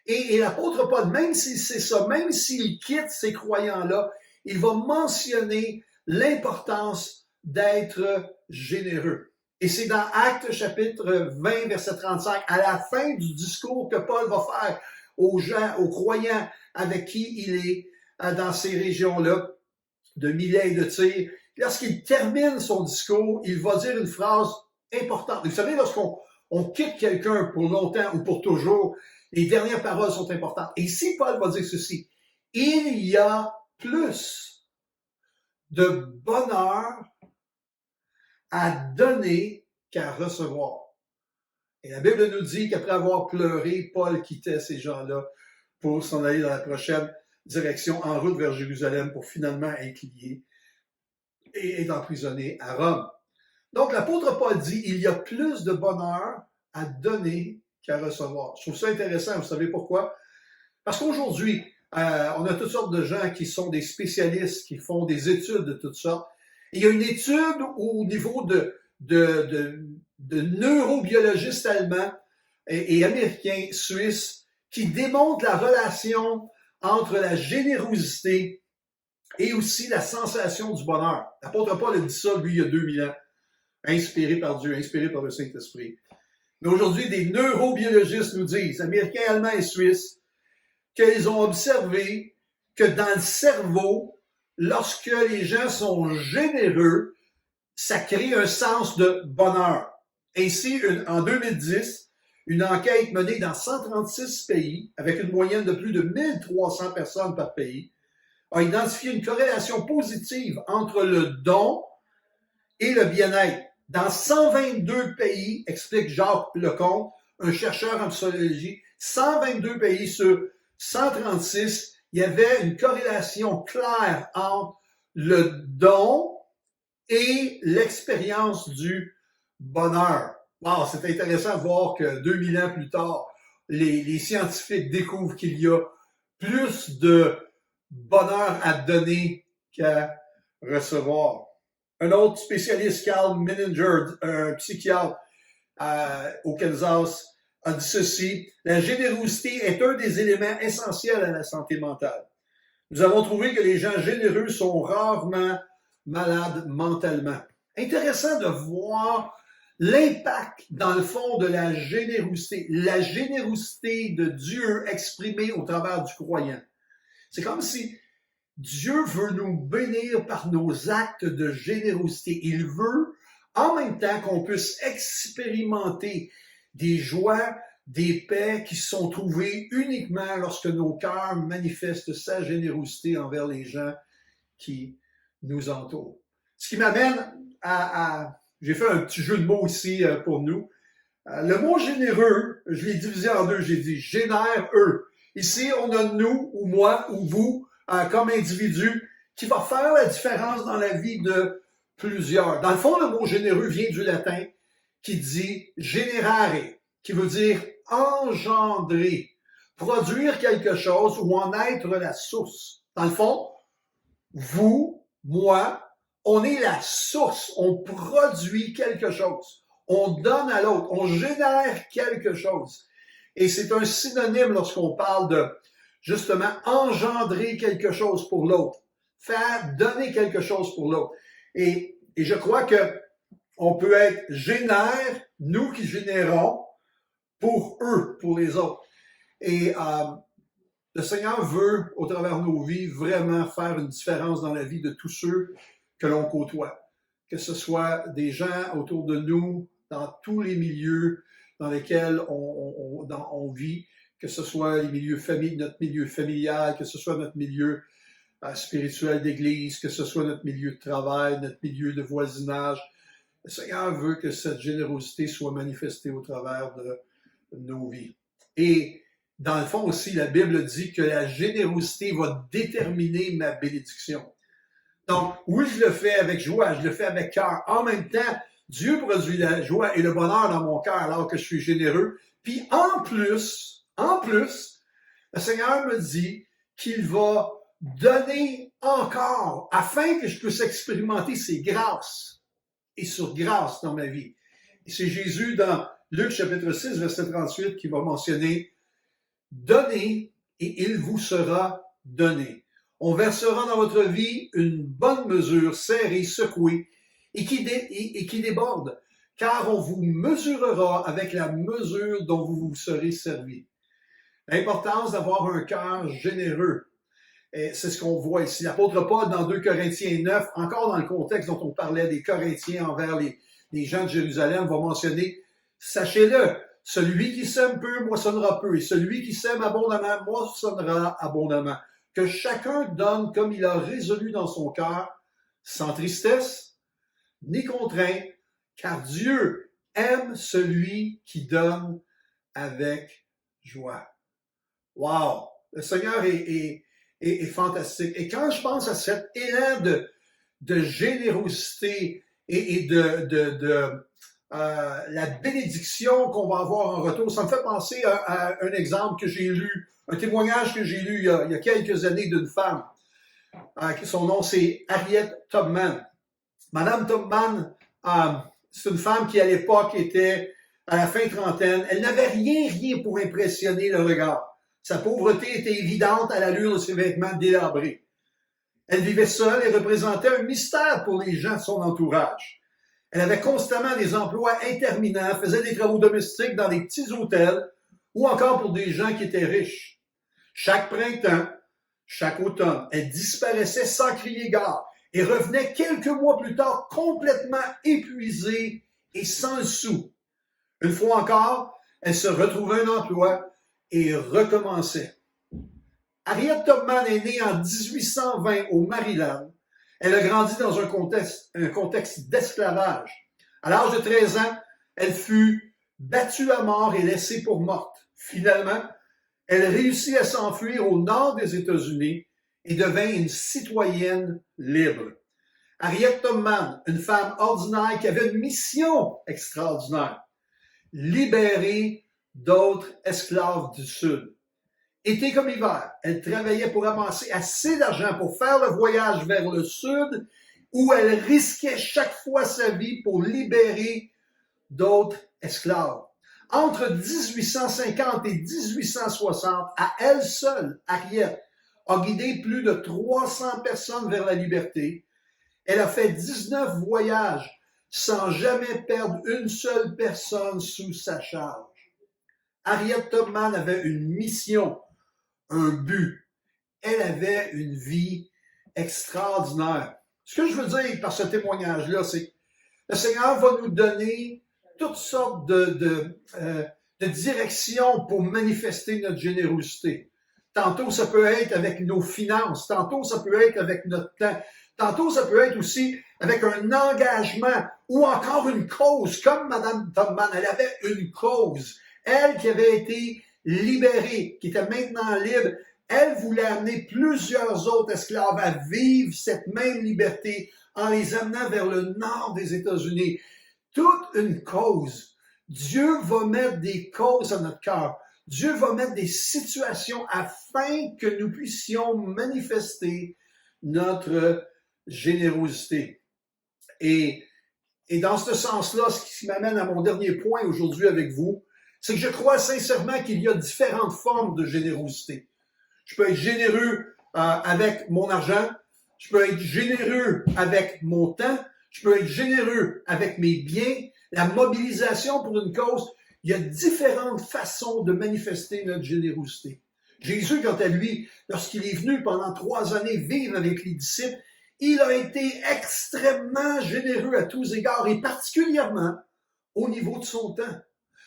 Et l'apôtre Paul, même s'il sait ça, même s'il quitte ces croyants-là, il va mentionner l'importance d'être généreux. Et c'est dans Actes chapitre 20, verset 35, à la fin du discours que Paul va faire aux gens, aux croyants avec qui il est dans ces régions-là, de Milet et de Tyr. Lorsqu'il termine son discours, il va dire une phrase importante. Vous savez, lorsqu'on quitte quelqu'un pour longtemps ou pour toujours, les dernières paroles sont importantes. Et ici, Paul va dire ceci. Il y a plus de bonheur à donner qu'à recevoir. Et la Bible nous dit qu'après avoir pleuré, Paul quittait ces gens-là pour s'en aller dans la prochaine direction en route vers Jérusalem pour finalement être lié et être emprisonné à Rome. Donc, l'apôtre Paul dit, il y a plus de bonheur à donner qu'à recevoir. Je trouve ça intéressant, vous savez pourquoi? Parce qu'aujourd'hui, on a toutes sortes de gens qui sont des spécialistes, qui font des études de toutes sortes. Et il y a une étude au niveau de neurobiologistes allemands et américains, suisses, qui démontrent la relation entre la générosité et aussi la sensation du bonheur. L'apôtre Paul a dit ça, lui, il y a 2000 ans, inspiré par Dieu, inspiré par le Saint-Esprit. Mais aujourd'hui, des neurobiologistes nous disent, américains, allemands et suisses, qu'ils ont observé que dans le cerveau, lorsque les gens sont généreux, ça crée un sens de bonheur. Ainsi, en 2010, une enquête menée dans 136 pays, avec une moyenne de plus de 1300 personnes par pays, a identifié une corrélation positive entre le don et le bien-être. Dans 122 pays, explique Jacques Lecomte, un chercheur en psychologie, 122 pays sur 136, il y avait une corrélation claire entre le don et l'expérience du bonheur. Wow, c'est intéressant de voir que 2000 ans plus tard, les scientifiques découvrent qu'il y a plus de bonheur à donner qu'à recevoir. Un autre spécialiste, Carl Menninger, un psychiatre au Kansas, a dit ceci, la générosité est un des éléments essentiels à la santé mentale. Nous avons trouvé que les gens généreux sont rarement malades mentalement. Intéressant de voir l'impact, dans le fond, de la générosité de Dieu exprimée au travers du croyant. C'est comme si Dieu veut nous bénir par nos actes de générosité. Il veut, en même temps, qu'on puisse expérimenter des joies, des paix qui sont trouvées uniquement lorsque nos cœurs manifestent sa générosité envers les gens qui nous entourent. Ce qui m'amène à j'ai fait un petit jeu de mots ici pour nous. Le mot généreux, je l'ai divisé en deux, j'ai dit génère-eux. Ici, on a nous, ou moi, ou vous, comme individu, qui va faire la différence dans la vie de plusieurs. Dans le fond, le mot généreux vient du latin qui dit generare, qui veut dire engendrer, produire quelque chose ou en être la source. Dans le fond, vous, moi, on est la source, on produit quelque chose, on donne à l'autre, on génère quelque chose. Et c'est un synonyme lorsqu'on parle de, justement, engendrer quelque chose pour l'autre, faire donner quelque chose pour l'autre. Et je crois que on peut être génère, nous qui générons, pour eux, pour les autres. Et le Seigneur veut, au travers de nos vies, vraiment faire une différence dans la vie de tous ceux que l'on côtoie. Que ce soit des gens autour de nous, dans tous les milieux dans lesquels on vit, que ce soit les milieux notre milieu familial, que ce soit notre milieu spirituel d'église, que ce soit notre milieu de travail, notre milieu de voisinage. Le Seigneur veut que cette générosité soit manifestée au travers de nos vies. Et dans le fond aussi, la Bible dit que la générosité va déterminer ma bénédiction. Donc, oui, je le fais avec joie, je le fais avec cœur. En même temps, Dieu produit la joie et le bonheur dans mon cœur alors que je suis généreux. Puis en plus, le Seigneur me dit qu'il va donner encore afin que je puisse expérimenter ses grâces. et sur grâce dans ma vie. Et c'est Jésus dans Luc chapitre 6, verset 38 qui va mentionner « Donnez et il vous sera donné. On versera dans votre vie une bonne mesure, serrée, secouée et qui déborde, car on vous mesurera avec la mesure dont vous vous serez servi. » L'importance d'avoir un cœur généreux. Et c'est ce qu'on voit ici. L'apôtre Paul, dans 2 Corinthiens 9, encore dans le contexte dont on parlait des Corinthiens envers les gens de Jérusalem, va mentionner « Sachez-le, celui qui sème peu moissonnera peu, et celui qui sème abondamment moissonnera abondamment. Que chacun donne comme il a résolu dans son cœur, sans tristesse, ni contrainte, car Dieu aime celui qui donne avec joie. » Wow! Le Seigneur est fantastique. Et quand je pense à cet élan de générosité et la bénédiction qu'on va avoir en retour, ça me fait penser à un exemple que j'ai lu, un témoignage que j'ai lu il y a quelques années d'une femme. Son nom, c'est Harriet Tubman. Madame Tubman, c'est une femme qui, à l'époque, était à la fin trentaine. Elle n'avait rien pour impressionner le regard. Sa pauvreté était évidente à l'allure de ses vêtements délabrés. Elle vivait seule et représentait un mystère pour les gens de son entourage. Elle avait constamment des emplois interminables, faisait des travaux domestiques dans des petits hôtels ou encore pour des gens qui étaient riches. Chaque printemps, chaque automne, elle disparaissait sans crier gare et revenait quelques mois plus tard complètement épuisée et sans sou. Une fois encore, elle se retrouvait un emploi et recommençait. Harriet Tubman est née en 1820 au Maryland. Elle a grandi dans un contexte d'esclavage. À l'âge de 13 ans, elle fut battue à mort et laissée pour morte. Finalement, elle réussit à s'enfuir au nord des États-Unis et devint une citoyenne libre. Harriet Tubman, une femme ordinaire qui avait une mission extraordinaire, libérer d'autres esclaves du Sud. Été comme hiver, elle travaillait pour amasser assez d'argent pour faire le voyage vers le Sud où elle risquait chaque fois sa vie pour libérer d'autres esclaves. Entre 1850 et 1860, à elle seule, Harriet a guidé plus de 300 personnes vers la liberté. Elle a fait 19 voyages sans jamais perdre une seule personne sous sa charge. Harriet Tubman avait une mission, un but. Elle avait une vie extraordinaire. Ce que je veux dire par ce témoignage-là, c'est que le Seigneur va nous donner toutes sortes de directions pour manifester notre générosité. Tantôt, ça peut être avec nos finances. Tantôt, ça peut être avec notre temps. Tantôt, ça peut être aussi avec un engagement ou encore une cause. Comme Mme Tubman, elle avait une cause. Elle qui avait été libérée, qui était maintenant libre, elle voulait amener plusieurs autres esclaves à vivre cette même liberté en les amenant vers le nord des États-Unis. Toute une cause. Dieu va mettre des causes dans notre cœur. Dieu va mettre des situations afin que nous puissions manifester notre générosité. Et dans ce sens-là, ce qui m'amène à mon dernier point aujourd'hui avec vous, c'est que je crois sincèrement qu'il y a différentes formes de générosité. Je peux être généreux avec mon argent, je peux être généreux avec mon temps, je peux être généreux avec mes biens, la mobilisation pour une cause. Il y a différentes façons de manifester notre générosité. Jésus, quant à lui, lorsqu'il est venu pendant 3 années vivre avec les disciples, il a été extrêmement généreux à tous égards et particulièrement au niveau de son temps,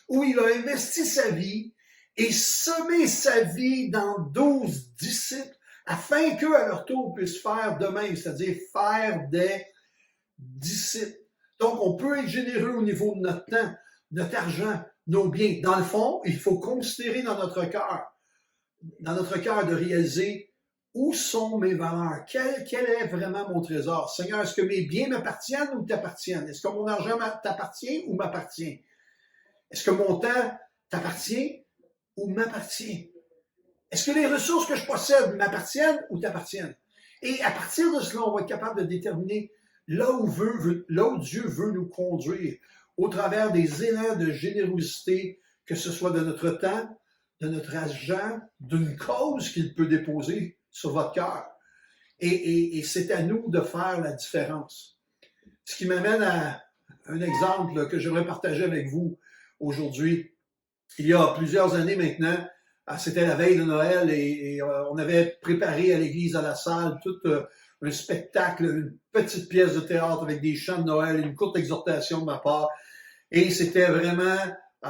où il a investi sa vie et semé sa vie dans 12 disciples afin qu'eux, à leur tour, puissent faire de même, c'est-à-dire faire des disciples. Donc, on peut être généreux au niveau de notre temps, notre argent, nos biens. Dans le fond, il faut considérer dans notre cœur de réaliser où sont mes valeurs, quel est vraiment mon trésor. Seigneur, est-ce que mes biens m'appartiennent ou t'appartiennent? Est-ce que mon argent t'appartient ou m'appartient? Est-ce que mon temps t'appartient ou m'appartient? Est-ce que les ressources que je possède m'appartiennent ou t'appartiennent? Et à partir de cela, on va être capable de déterminer là où Dieu veut nous conduire, au travers des élans de générosité, que ce soit de notre temps, de notre argent, d'une cause qu'il peut déposer sur votre cœur. Et c'est à nous de faire la différence. Ce qui m'amène à un exemple que j'aimerais partager avec vous aujourd'hui. Il y a plusieurs années maintenant, c'était la veille de Noël et on avait préparé à l'église, à la salle, tout un spectacle, une petite pièce de théâtre avec des chants de Noël, une courte exhortation de ma part. Et c'était vraiment,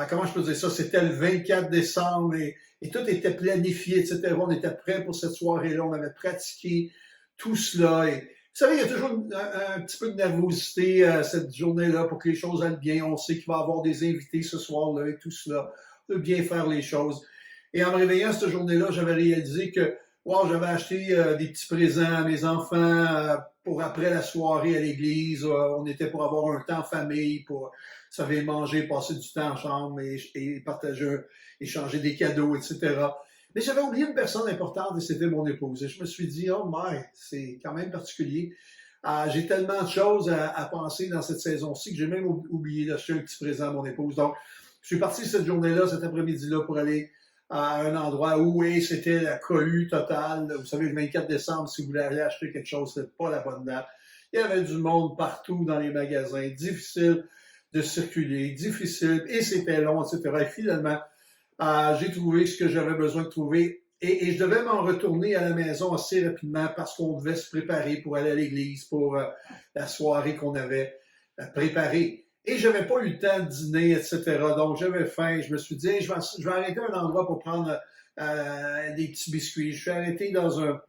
comment je peux dire ça, c'était le 24 décembre et tout était planifié, etc. On était prêts pour cette soirée-là, on avait pratiqué tout cela. Et, vous savez, il y a toujours un petit peu de nervosité cette journée-là pour que les choses aillent bien. On sait qu'il va y avoir des invités ce soir-là et tout cela. On veut bien faire les choses. Et en me réveillant cette journée-là, j'avais réalisé que wow, j'avais acheté des petits présents à mes enfants pour après la soirée à l'église. On était pour avoir un temps en famille, pour, vous savez, manger, passer du temps en chambre et partager, échanger des cadeaux, etc. Mais j'avais oublié une personne importante et c'était mon épouse. Et je me suis dit, oh my, c'est quand même particulier. J'ai tellement de choses à penser dans cette saison-ci que j'ai même oublié d'acheter un petit présent à mon épouse. Donc, je suis parti cette journée-là, cet après-midi-là, pour aller à un endroit où c'était la cohue totale. Vous savez, le 24 décembre, si vous voulez aller acheter quelque chose, c'était pas la bonne date. Il y avait du monde partout dans les magasins, difficile de circuler, difficile, et c'était long, etc. Et finalement, j'ai trouvé ce que j'avais besoin de trouver et je devais m'en retourner à la maison assez rapidement parce qu'on devait se préparer pour aller à l'église pour la soirée qu'on avait préparée. Et je n'avais pas eu le temps de dîner, etc. Donc, j'avais faim. Je me suis dit, hey, je vais arrêter à un endroit pour prendre des petits biscuits. Je suis arrêté dans un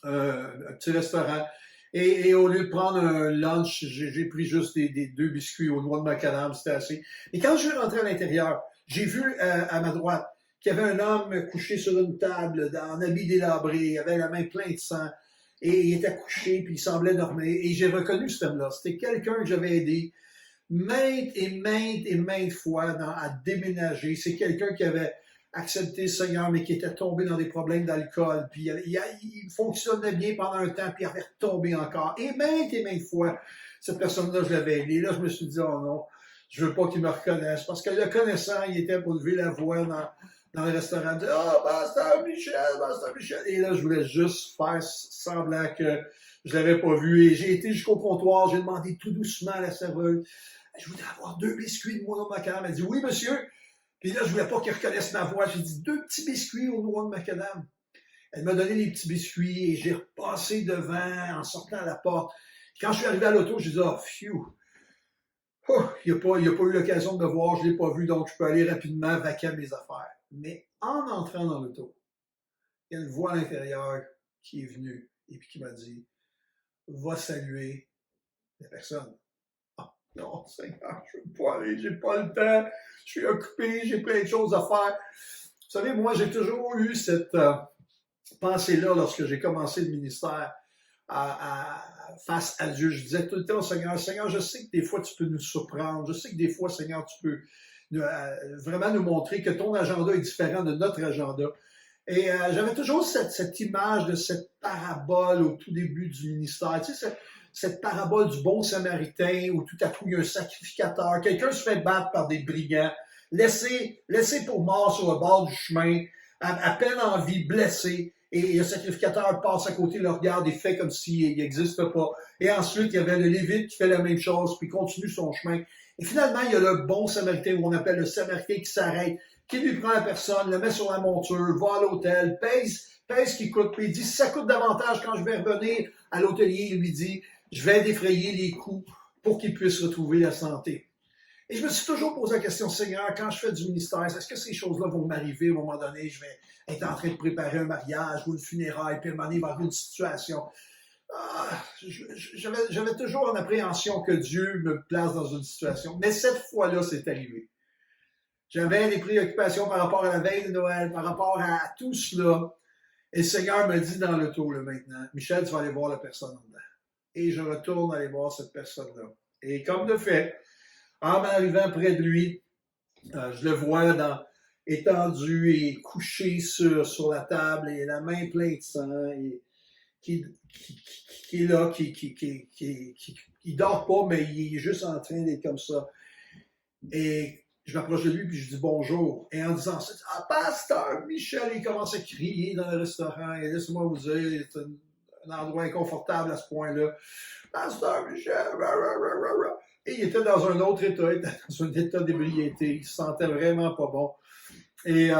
petit restaurant. Et au lieu de prendre un lunch, j'ai pris juste des 2 biscuits aux noix de macadam. C'était assez. Et quand je suis rentré à l'intérieur, j'ai vu à ma droite qu'il y avait un homme couché sur une table, en habit délabré. Il avait la main pleine de sang. Et il était couché, puis il semblait dormir. Et j'ai reconnu cet homme-là. C'était quelqu'un que j'avais aidé maintes et maintes fois à déménager. C'est quelqu'un qui avait accepté le Seigneur, mais qui était tombé dans des problèmes d'alcool. Puis il fonctionnait bien pendant un temps, puis il avait retombé encore. Et maintes fois, cette personne-là, je l'avais aidé. Là, je me suis dit, oh non, je veux pas qu'il me reconnaisse. Parce que le connaissant, il était pour lever la voix dans le restaurant, dire, oh, Pasteur Michel. Et là, je voulais juste faire semblant que je l'avais pas vu. Et j'ai été jusqu'au comptoir, j'ai demandé tout doucement à la serveuse, je voudrais avoir 2 biscuits de noix de macadam. Elle dit, oui, monsieur. Puis là, je voulais pas qu'il reconnaisse ma voix. J'ai dit, 2 petits biscuits aux noix de macadam. Elle m'a donné les petits biscuits et j'ai repassé devant en sortant à la porte. Quand je suis arrivé à l'auto, j'ai dit, oh, phew. Oh, il n'a pas eu l'occasion de me voir, je ne l'ai pas vu, donc je peux aller rapidement vaquer à mes affaires. Mais en entrant dans l'auto, il y a une voix à l'intérieur qui est venue et puis qui m'a dit, va saluer la personne. Non, Seigneur, je ne veux pas aller, j'ai pas le temps, je suis occupé, j'ai plein de choses à faire. Vous savez, moi, j'ai toujours eu cette pensée-là lorsque j'ai commencé le ministère face à Dieu. Je disais tout le temps au Seigneur, Seigneur, je sais que des fois tu peux nous surprendre, je sais que des fois, Seigneur, tu peux vraiment nous montrer que ton agenda est différent de notre agenda. Et j'avais toujours cette image de cette parabole au tout début du ministère. Tu sais, cette parabole du bon samaritain où tout à coup il y a un sacrificateur, quelqu'un se fait battre par des brigands, laissé pour mort sur le bord du chemin, à peine en vie, blessé, et le sacrificateur passe à côté, le regarde et fait comme s'il n'existe pas. Et ensuite, il y avait le Lévite qui fait la même chose, puis continue son chemin. Et finalement, il y a le bon samaritain, ou on appelle le samaritain, qui s'arrête, qui lui prend la personne, le met sur la monture, va à l'hôtel, pèse ce qui coûte, puis il dit, si ça coûte davantage quand je vais revenir à l'hôtelier, il lui dit, je vais défrayer les coûts pour qu'il puisse retrouver la santé. Et je me suis toujours posé la question, Seigneur, quand je fais du ministère, est-ce que ces choses-là vont m'arriver à un moment donné? Je vais être en train de préparer un mariage ou une funéraille, puis à un moment donné, il va y avoir une situation. J'avais toujours en appréhension que Dieu me place dans une situation. Mais cette fois-là, c'est arrivé. J'avais des préoccupations par rapport à la veille de Noël, par rapport à tout cela. Et le Seigneur me dit dans l'auto, là, maintenant, Michel, tu vas aller voir la personne en dedans. Et je retourne aller voir cette personne-là. Et comme de fait, en m'arrivant près de lui, je le vois étendu et couché sur la table et la main pleine de sang. qui est là, il dort pas, mais il est juste en train d'être comme ça. Et je m'approche de lui, puis je dis bonjour. Et en disant ça, « Ah, pasteur Michel », il commence à crier dans le restaurant. Et laissez-moi vous dire, c'est un endroit inconfortable à ce point-là. « Pasteur Michel », et il était dans un autre état, il était dans un état d'ébriété. Il se sentait vraiment pas bon. Et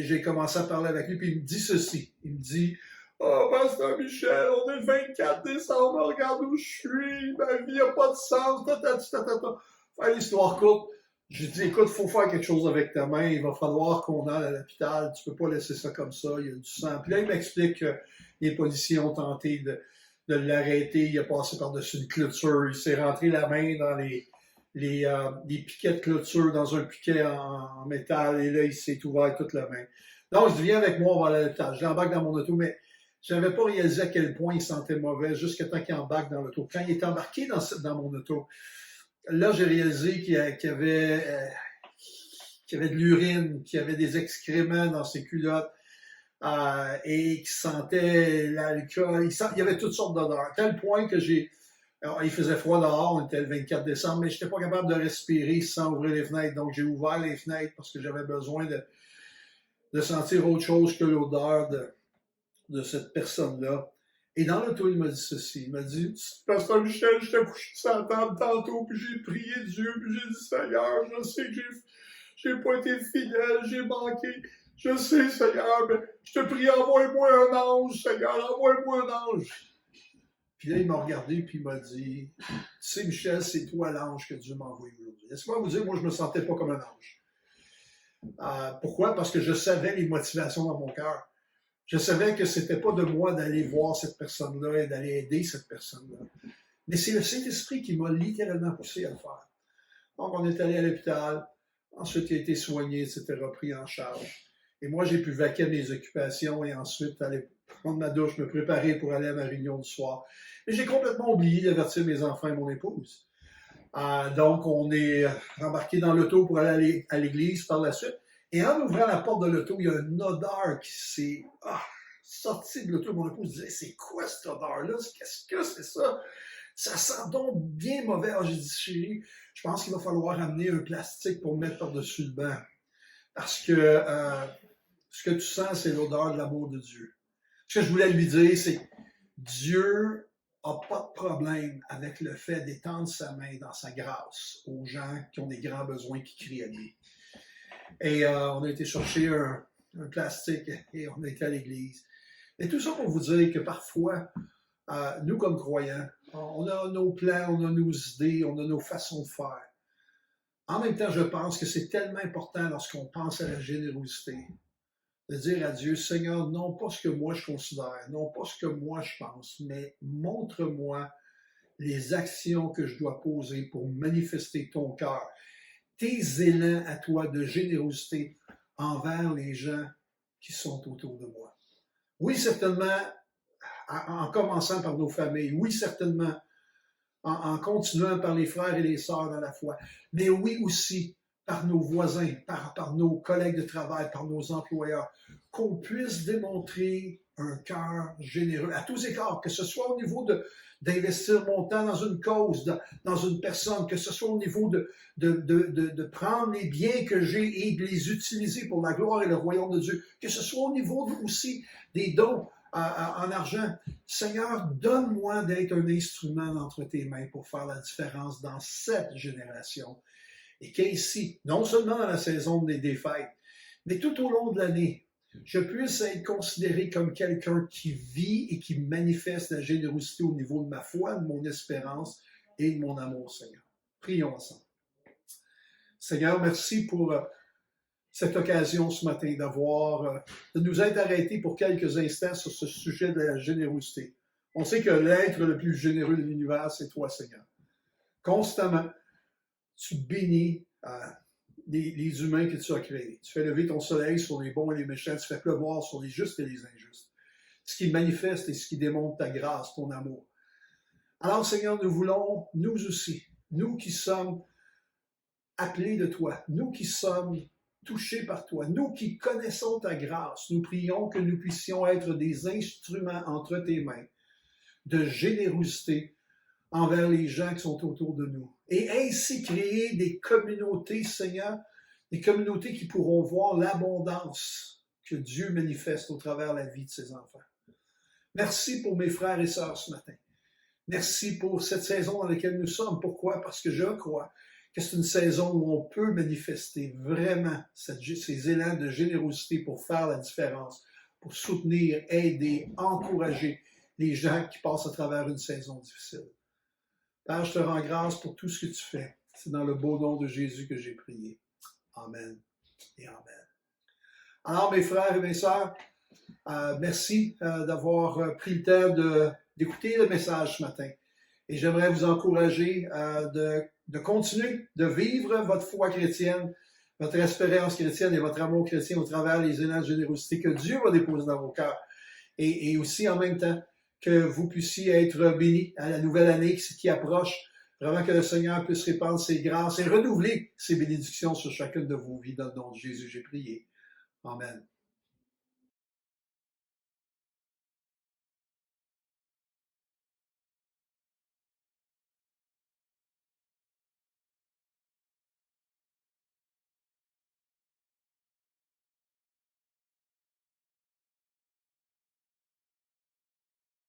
j'ai commencé à parler avec lui, puis il me dit ceci. Il me dit, « Oh, pasteur Michel, on est le 24 décembre, regarde où je suis, ma vie n'a pas de sens, Faire l'histoire courte. J'ai dit, écoute, il faut faire quelque chose avec ta main, il va falloir qu'on aille à l'hôpital, tu peux pas laisser ça comme ça, il y a du sang. Puis là, il m'explique que les policiers ont tenté de l'arrêter, il a passé par-dessus une clôture, il s'est rentré la main dans les piquets de clôture, dans un piquet en métal, et là, il s'est ouvert toute la main. Donc, je dis, viens avec moi, on va aller à l'hôpital. Je l'embarque dans mon auto, mais je n'avais pas réalisé à quel point il sentait mauvais jusqu'à temps qu'il embarque dans l'auto. Quand il est embarqué dans mon auto, là, j'ai réalisé qu'il y avait de l'urine, qu'il y avait des excréments dans ses culottes et qu'il sentait l'alcool. Il y avait toutes sortes d'odeurs. À tel point que il faisait froid dehors, on était le 24 décembre, mais je n'étais pas capable de respirer sans ouvrir les fenêtres. Donc, j'ai ouvert les fenêtres parce que j'avais besoin de sentir autre chose que l'odeur de cette personne-là. Et dans l'auto, il m'a dit ceci. Il m'a dit, pasteur Michel, j'étais couché sur la table tantôt, puis j'ai prié Dieu, puis j'ai dit, Seigneur, je sais que j'ai pas été fidèle, j'ai manqué. Je sais, Seigneur, mais je te prie, envoie-moi un ange, Seigneur, envoie-moi un ange. Puis là, il m'a regardé, puis il m'a dit, tu sais, Michel, c'est toi l'ange que Dieu m'a envoyé aujourd'hui. Laisse-moi vous dire, moi, je me sentais pas comme un ange. Pourquoi? Parce que je savais les motivations dans mon cœur. Je savais que c'était pas de moi d'aller voir cette personne-là et d'aller aider cette personne-là. Mais c'est le Saint-Esprit qui m'a littéralement poussé à le faire. Donc, on est allé à l'hôpital. Ensuite, il a été soigné, etc., pris en charge. Et moi, j'ai pu vaquer à mes occupations et ensuite aller prendre ma douche, me préparer pour aller à ma réunion du soir. Et j'ai complètement oublié d'avertir mes enfants et mon épouse. Donc, on est embarqué dans l'auto pour aller à l'église par la suite. Et en ouvrant la porte de l'auto, il y a une odeur qui s'est sortie de l'auto. Mon épouse disait, c'est quoi cette odeur-là? Qu'est-ce que c'est ça? Ça sent donc bien mauvais. J'ai dit, chérie, je pense qu'il va falloir amener un plastique pour mettre par-dessus le banc. Parce que ce que tu sens, c'est l'odeur de l'amour de Dieu. Ce que je voulais lui dire, c'est que Dieu n'a pas de problème avec le fait d'étendre sa main dans sa grâce aux gens qui ont des grands besoins, qui crient à lui. Et on a été chercher un plastique et on a été à l'église. Et tout ça pour vous dire que parfois, nous comme croyants, on a nos plans, on a nos idées, on a nos façons de faire. En même temps, je pense que c'est tellement important lorsqu'on pense à la générosité, de dire à Dieu, Seigneur, non pas ce que moi je considère, non pas ce que moi je pense, mais montre-moi les actions que je dois poser pour manifester ton cœur, tes élans à toi de générosité envers les gens qui sont autour de moi. Oui, certainement, en commençant par nos familles, oui, certainement, en continuant par les frères et les sœurs dans la foi, mais oui aussi par nos voisins, par nos collègues de travail, par nos employeurs, qu'on puisse démontrer un cœur généreux à tous égards, que ce soit au niveau d'investir mon temps dans une cause, dans une personne, que ce soit au niveau de prendre les biens que j'ai et de les utiliser pour la gloire et le royaume de Dieu, que ce soit au niveau aussi des dons en argent. Seigneur, donne-moi d'être un instrument entre tes mains pour faire la différence dans cette génération. Et qu'ici, non seulement dans la saison des fêtes, mais tout au long de l'année, je puisse être considéré comme quelqu'un qui vit et qui manifeste la générosité au niveau de ma foi, de mon espérance et de mon amour, Seigneur. Prions ensemble. Seigneur, merci pour cette occasion ce matin de nous être arrêtés pour quelques instants sur ce sujet de la générosité. On sait que l'être le plus généreux de l'univers, c'est toi, Seigneur. Constamment, tu bénis les humains que tu as créés. Tu fais lever ton soleil sur les bons et les méchants, tu fais pleuvoir sur les justes et les injustes. Ce qui manifeste et ce qui démontre ta grâce, ton amour. Alors, Seigneur, nous voulons, nous aussi, nous qui sommes appelés de toi, nous qui sommes touchés par toi. Nous qui connaissons ta grâce, nous prions que nous puissions être des instruments entre tes mains de générosité envers les gens qui sont autour de nous. Et ainsi créer des communautés, Seigneur, des communautés qui pourront voir l'abondance que Dieu manifeste au travers de la vie de ses enfants. Merci pour mes frères et sœurs ce matin. Merci pour cette saison dans laquelle nous sommes. Pourquoi? Parce que je crois que c'est une saison où on peut manifester vraiment ces élans de générosité pour faire la différence, pour soutenir, aider, encourager les gens qui passent à travers une saison difficile. Père, je te rends grâce pour tout ce que tu fais. C'est dans le beau nom de Jésus que j'ai prié. Amen et amen. Alors, mes frères et mes sœurs, merci d'avoir pris le temps d'écouter le message ce matin. Et j'aimerais vous encourager de continuer de vivre votre foi chrétienne, votre espérance chrétienne et votre amour chrétien au travers des élans de générosité que Dieu va déposer dans vos cœurs. Et aussi en même temps que vous puissiez être bénis à la nouvelle année qui approche. Vraiment que le Seigneur puisse répandre ses grâces et renouveler ses bénédictions sur chacune de vos vies. Dans le nom de Jésus, j'ai prié. Amen.